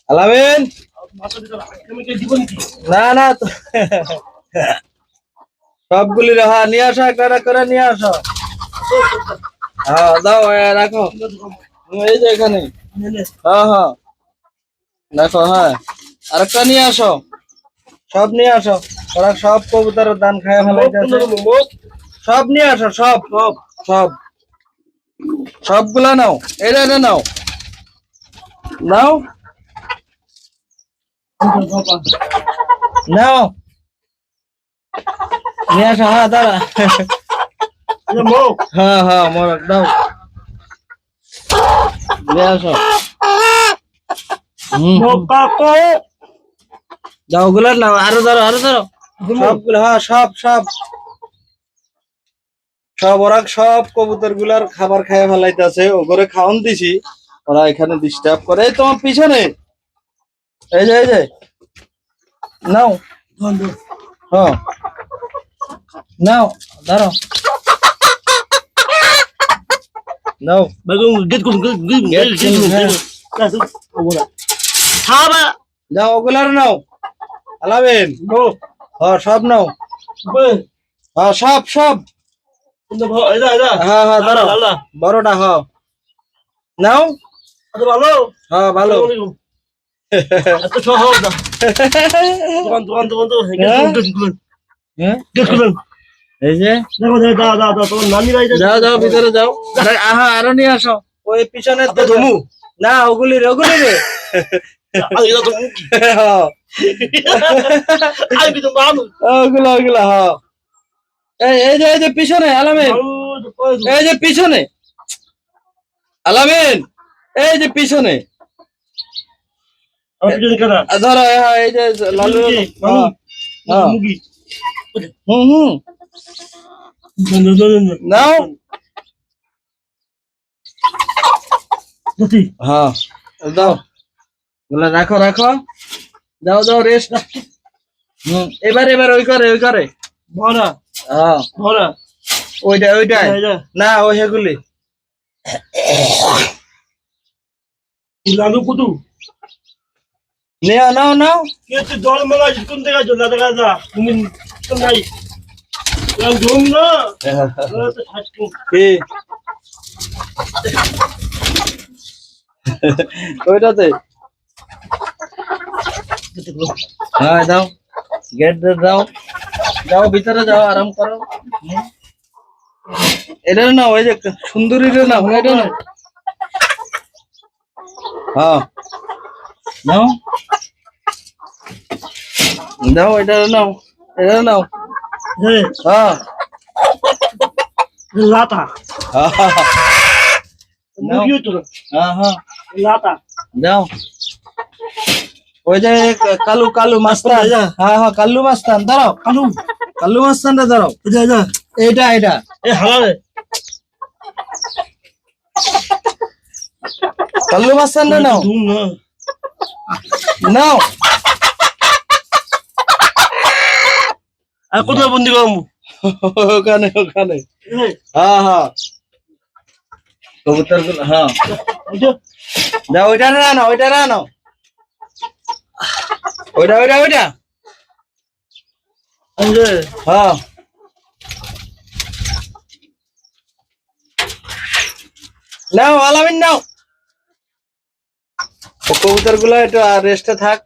আলামিন না না সবগুলি নিয়ে আসো একটা করে নিয়ে আসো। হ্যাঁ দাও রাখো এই যে এখানে। হ্যাঁ হ্যাঁ দেখো হ্যাঁ আরেকটা নিয়ে আসো। সব নিয়ে আসো ওরা সব কবুতরের দান খায় ফেলাইতেছে। সব নিয়ে আসো সব সব সব সবগুলা নাও এটা নাও নাও নাও নিয়ে আসো। হ্যাঁ দাঁড়া হ্যাঁ হ্যাঁ মোরগ দাও নিয়ে আসো। যাও ওগুলার নাও আরো ধরো সবগুলো। হ্যাঁ সব সব সব ওরা সব কবুতর গুলার খাবার খাইয়ে ফেলাইতেছে। ওগুলো খাওয়ান দিছি ওরা এখানে ডিস্টার্ব করে। এই তোমার পিছনে এই যে নাও হ্যাঁ নাও ধরো নাও যাও ওগুলার নাও আলামিন। হ্যাঁ সব নাও হ্যাঁ সব সব হ্যাঁ হ্যাঁ ধরো বড়টা হ্যাঁ নাও হ্যাঁ ভালো এই যে যাও যাও ভিতরে যাও। আরো নিয়ে আসো ওই পিছনে না ওগুলি রে ওগুলো ওগুলো হ্যাঁ এই যে পিছনে আলামিন এই যে পিছনে আলামিন এই যে পিছনে ধরো এই যে লালু নাও হ্যাঁ দাও রাখো রাখো যাও যাও রেস্ট। এবার ওই করে ভরা হ্যাঁ ভরা ওইটাই না ওই সেগুলি লালু কুটু নাও নাও জল মেলা কোন থেকে জল দেখা যা তুমি নাই ঘুম না ওইটাতে হ্যাঁ দাও গেট দাও যাও ভিতরে যাও আরাম করো। এটা না ওই যে সুন্দরী রে না এটা না হ্যাঁ নাও দাও এটা নাও হ্যাঁ লাতা যাও ওই যে কালু মাস্তান। হ্যাঁ হ্যাঁ কাল্লু মাস্তান দাঁড়াও কাল্লু মাস্তানটা দাঁড়াও এইটা কাল্লু মাস্তানটা নাও নাও কোথায় বন্দি করবো ওখানে হ্যাঁ হ্যাঁ কবুতর গুলো হ্যাঁ যাও ওইটা রানো ওইটা হ্যাঁ নাও আলামিন নাও কবুতর গুলো একটু রেস্টে থাক।